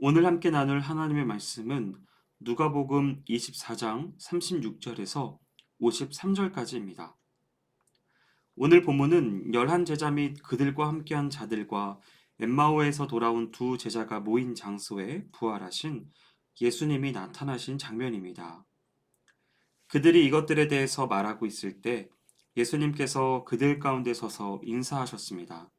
오늘 함께 나눌 하나님의 말씀은 누가복음 24장 36절에서 53절까지입니다. 오늘 본문은 열한 제자 및 그들과 함께한 자들과 엠마오에서 돌아온 두 제자가 모인 장소에 부활하신 예수님이 나타나신 장면입니다. 그들이 이것들에 대해서 말하고 있을 때 예수님께서 그들 가운데 서서 인사하셨습니다.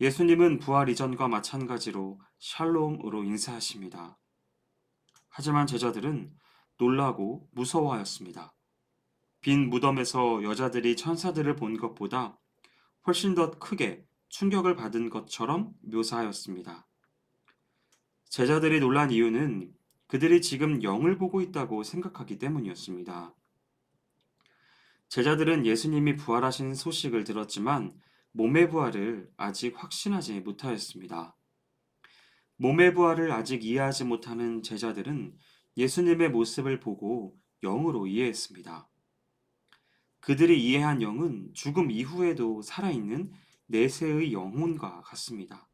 예수님은 부활 이전과 마찬가지로 샬롬으로 인사하십니다. 하지만 제자들은 놀라고 무서워하였습니다. 빈 무덤에서 여자들이 천사들을 본 것보다 훨씬 더 크게 충격을 받은 것처럼 묘사하였습니다. 제자들이 놀란 이유는 그들이 지금 영을 보고 있다고 생각하기 때문이었습니다. 제자들은 예수님이 부활하신 소식을 들었지만 몸의 부활을 아직 확신하지 못하였습니다. 몸의 부활을 아직 이해하지 못하는 제자들은 예수님의 모습을 보고 영으로 이해했습니다. 그들이 이해한 영은 죽음 이후에도 살아있는 내세의 영혼과 같습니다.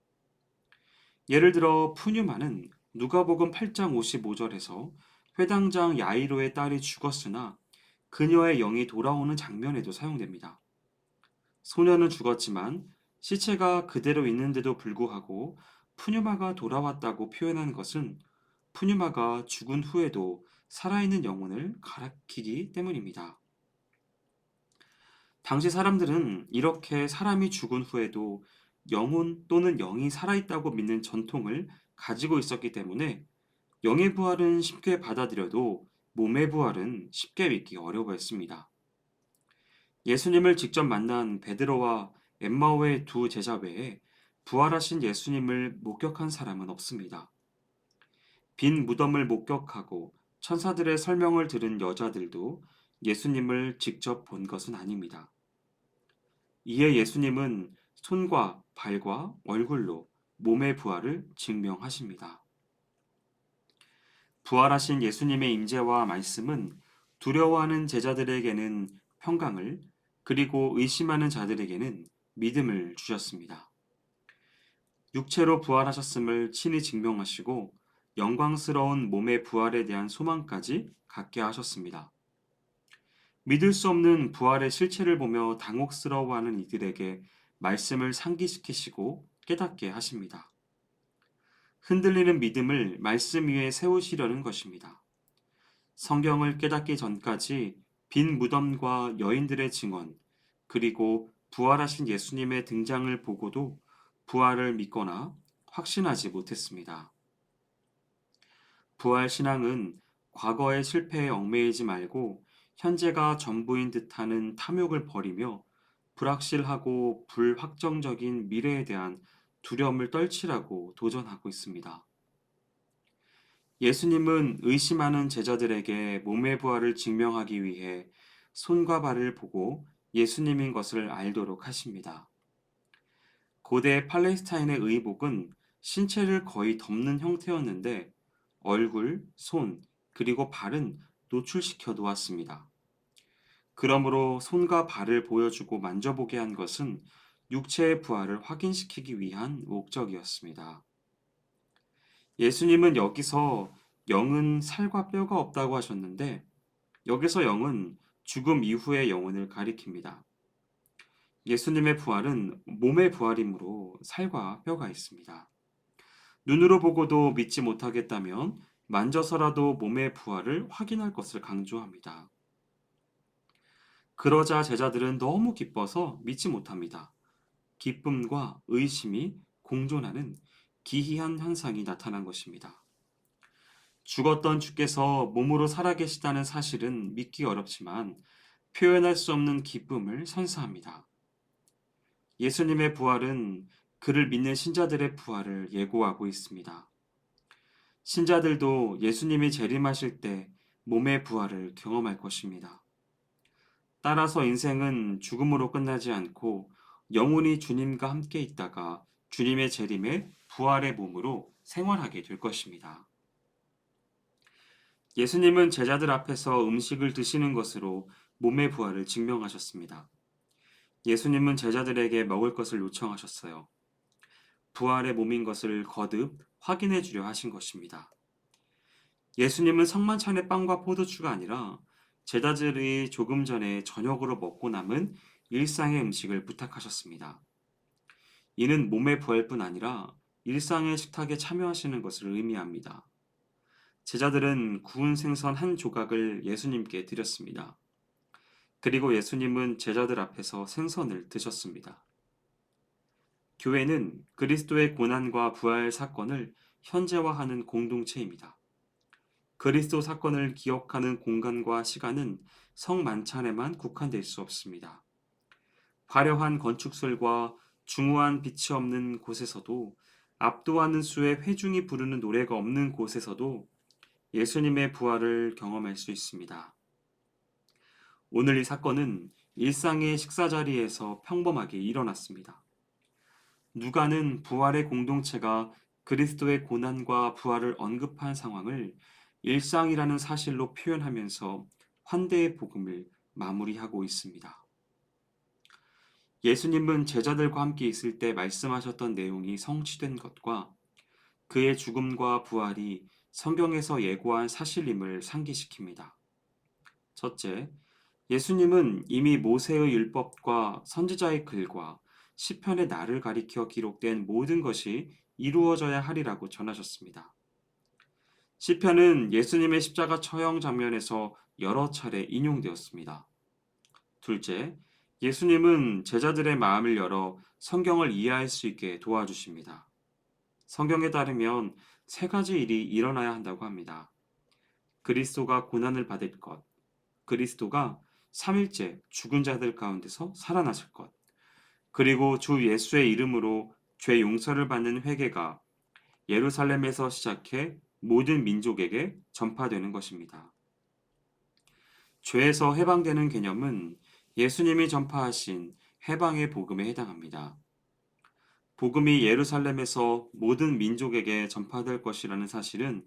예를 들어 푸뉴마는 누가복음 8장 55절에서 회당장 야이로의 딸이 죽었으나 그녀의 영이 돌아오는 장면에도 사용됩니다. 소녀는 죽었지만 시체가 그대로 있는데도 불구하고 푸뉴마가 돌아왔다고 표현한 것은 푸뉴마가 죽은 후에도 살아있는 영혼을 가리키기 때문입니다. 당시 사람들은 이렇게 사람이 죽은 후에도 영혼 또는 영이 살아있다고 믿는 전통을 가지고 있었기 때문에 영의 부활은 쉽게 받아들여도 몸의 부활은 쉽게 믿기 어려워했습니다. 예수님을 직접 만난 베드로와 엠마오의 두 제자 외에 부활하신 예수님을 목격한 사람은 없습니다. 빈 무덤을 목격하고 천사들의 설명을 들은 여자들도 예수님을 직접 본 것은 아닙니다. 이에 예수님은 손과 발과 얼굴로 몸의 부활을 증명하십니다. 부활하신 예수님의 임재와 말씀은 두려워하는 제자들에게는 평강을, 그리고 의심하는 자들에게는 믿음을 주셨습니다. 육체로 부활하셨음을 친히 증명하시고 영광스러운 몸의 부활에 대한 소망까지 갖게 하셨습니다. 믿을 수 없는 부활의 실체를 보며 당혹스러워하는 이들에게 말씀을 상기시키시고 깨닫게 하십니다. 흔들리는 믿음을 말씀 위에 세우시려는 것입니다. 성경을 깨닫기 전까지 빈 무덤과 여인들의 증언, 그리고 부활하신 예수님의 등장을 보고도 부활을 믿거나 확신하지 못했습니다. 부활 신앙은 과거의 실패에 얽매이지 말고 현재가 전부인 듯하는 탐욕을 버리며 불확실하고 불확정적인 미래에 대한 두려움을 떨치라고 도전하고 있습니다. 예수님은 의심하는 제자들에게 몸의 부활을 증명하기 위해 손과 발을 보고 예수님인 것을 알도록 하십니다. 고대 팔레스타인의 의복은 신체를 거의 덮는 형태였는데 얼굴, 손, 그리고 발은 노출시켜 놓았습니다. 그러므로 손과 발을 보여주고 만져보게 한 것은 육체의 부활을 확인시키기 위한 목적이었습니다. 예수님은 여기서 영은 살과 뼈가 없다고 하셨는데 여기서 영은 죽음 이후의 영혼을 가리킵니다. 예수님의 부활은 몸의 부활이므로 살과 뼈가 있습니다. 눈으로 보고도 믿지 못하겠다면 만져서라도 몸의 부활을 확인할 것을 강조합니다. 그러자 제자들은 너무 기뻐서 믿지 못합니다. 기쁨과 의심이 공존하는 기이한 현상이 나타난 것입니다. 죽었던 주께서 몸으로 살아계시다는 사실은 믿기 어렵지만 표현할 수 없는 기쁨을 선사합니다. 예수님의 부활은 그를 믿는 신자들의 부활을 예고하고 있습니다. 신자들도 예수님이 재림하실 때 몸의 부활을 경험할 것입니다. 따라서 인생은 죽음으로 끝나지 않고 영원히 주님과 함께 있다가 주님의 재림에 부활의 몸으로 생활하게 될 것입니다. 예수님은 제자들 앞에서 음식을 드시는 것으로 몸의 부활을 증명하셨습니다. 예수님은 제자들에게 먹을 것을 요청하셨어요. 부활의 몸인 것을 거듭 확인해 주려 하신 것입니다. 예수님은 성만찬의 빵과 포도주가 아니라 제자들이 조금 전에 저녁으로 먹고 남은 일상의 음식을 부탁하셨습니다. 이는 몸의 부활뿐 아니라 일상의 식탁에 참여하시는 것을 의미합니다. 제자들은 구운 생선 한 조각을 예수님께 드렸습니다. 그리고 예수님은 제자들 앞에서 생선을 드셨습니다. 교회는 그리스도의 고난과 부활 사건을 현재화하는 공동체입니다. 그리스도 사건을 기억하는 공간과 시간은 성만찬에만 국한될 수 없습니다. 화려한 건축설과 중후한 빛이 없는 곳에서도, 압도하는 수의 회중이 부르는 노래가 없는 곳에서도 예수님의 부활을 경험할 수 있습니다. 오늘 이 사건은 일상의 식사 자리에서 평범하게 일어났습니다. 누가는 부활의 공동체가 그리스도의 고난과 부활을 언급한 상황을 일상이라는 사실로 표현하면서 환대의 복음을 마무리하고 있습니다. 예수님은 제자들과 함께 있을 때 말씀하셨던 내용이 성취된 것과 그의 죽음과 부활이 성경에서 예고한 사실임을 상기시킵니다. 첫째, 예수님은 이미 모세의 율법과 선지자의 글과 시편의 날을 가리켜 기록된 모든 것이 이루어져야 하리라고 전하셨습니다. 시편은 예수님의 십자가 처형 장면에서 여러 차례 인용되었습니다. 둘째, 예수님은 제자들의 마음을 열어 성경을 이해할 수 있게 도와주십니다. 성경에 따르면 세 가지 일이 일어나야 한다고 합니다. 그리스도가 고난을 받을 것, 그리스도가 3일째 죽은 자들 가운데서 살아나실 것, 그리고 주 예수의 이름으로 죄 용서를 받는 회개가 예루살렘에서 시작해 모든 민족에게 전파되는 것입니다. 죄에서 해방되는 개념은 예수님이 전파하신 해방의 복음에 해당합니다. 복음이 예루살렘에서 모든 민족에게 전파될 것이라는 사실은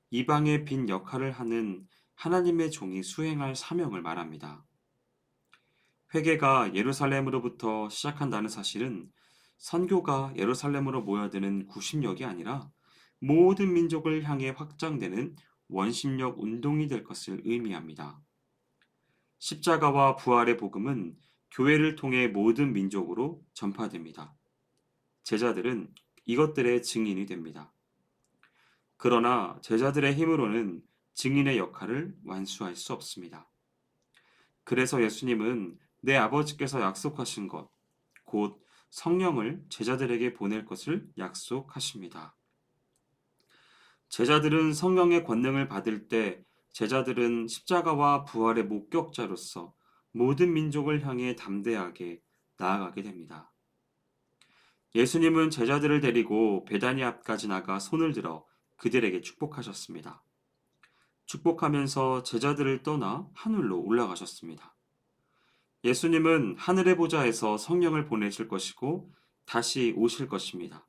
이방의 빈 역할을 하는 하나님의 종이 수행할 사명을 말합니다. 회개가 예루살렘으로부터 시작한다는 사실은 선교가 예루살렘으로 모여드는 구심력이 아니라 모든 민족을 향해 확장되는 원심력 운동이 될 것을 의미합니다. 십자가와 부활의 복음은 교회를 통해 모든 민족으로 전파됩니다. 제자들은 이것들의 증인이 됩니다. 그러나 제자들의 힘으로는 증인의 역할을 완수할 수 없습니다. 그래서 예수님은 내 아버지께서 약속하신 것, 곧 성령을 제자들에게 보낼 것을 약속하십니다. 제자들은 성령의 권능을 받을 때 제자들은 십자가와 부활의 목격자로서 모든 민족을 향해 담대하게 나아가게 됩니다. 예수님은 제자들을 데리고 베다니 앞까지 나가 손을 들어 그들에게 축복하셨습니다. 축복하면서 제자들을 떠나 하늘로 올라가셨습니다. 예수님은 하늘의 보좌에서 성령을 보내실 것이고 다시 오실 것입니다.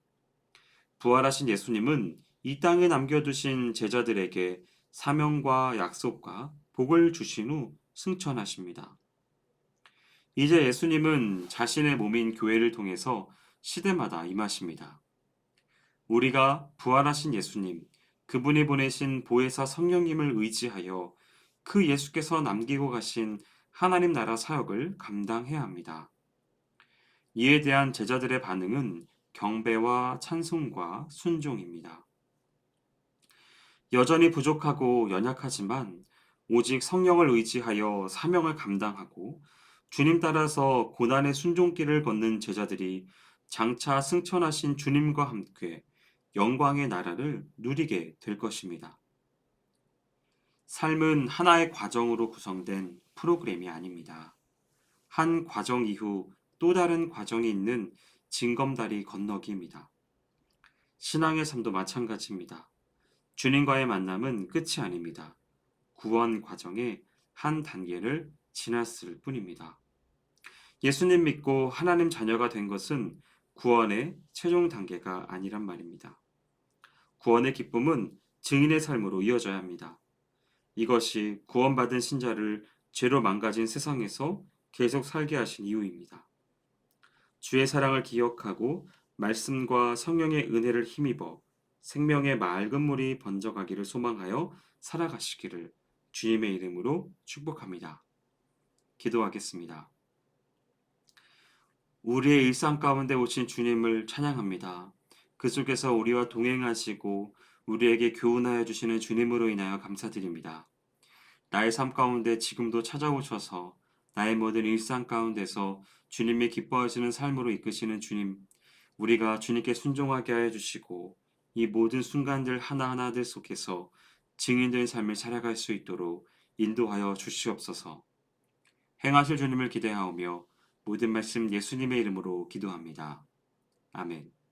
부활하신 예수님은 이 땅에 남겨두신 제자들에게 사명과 약속과 복을 주신 후 승천하십니다. 이제 예수님은 자신의 몸인 교회를 통해서 시대마다 임하십니다. 우리가 부활하신 예수님, 그분이 보내신 보혜사 성령님을 의지하여 그 예수께서 남기고 가신 하나님 나라 사역을 감당해야 합니다. 이에 대한 제자들의 반응은 경배와 찬송과 순종입니다. 여전히 부족하고 연약하지만 오직 성령을 의지하여 사명을 감당하고 주님 따라서 고난의 순종길을 걷는 제자들이 장차 승천하신 주님과 함께 영광의 나라를 누리게 될 것입니다. 삶은 하나의 과정으로 구성된 프로그램이 아닙니다. 한 과정 이후 또 다른 과정이 있는 징검다리 건너기입니다. 신앙의 삶도 마찬가지입니다. 주님과의 만남은 끝이 아닙니다. 구원 과정의 한 단계를 지났을 뿐입니다. 예수님 믿고 하나님 자녀가 된 것은 구원의 최종 단계가 아니란 말입니다. 구원의 기쁨은 증인의 삶으로 이어져야 합니다. 이것이 구원받은 신자를 죄로 망가진 세상에서 계속 살게 하신 이유입니다. 주의 사랑을 기억하고 말씀과 성령의 은혜를 힘입어 생명의 맑은 물이 번져가기를 소망하여 살아가시기를 주님의 이름으로 축복합니다. 기도하겠습니다. 우리의 일상 가운데 오신 주님을 찬양합니다. 그 속에서 우리와 동행하시고 우리에게 교훈하여 주시는 주님으로 인하여 감사드립니다. 나의 삶 가운데 지금도 찾아오셔서 나의 모든 일상 가운데서 주님이 기뻐하시는 삶으로 이끄시는 주님, 우리가 주님께 순종하게 하여 주시고 이 모든 순간들 하나하나들 속에서 증인된 삶을 살아갈 수 있도록 인도하여 주시옵소서. 행하실 주님을 기대하오며 모든 말씀 예수님의 이름으로 기도합니다. 아멘.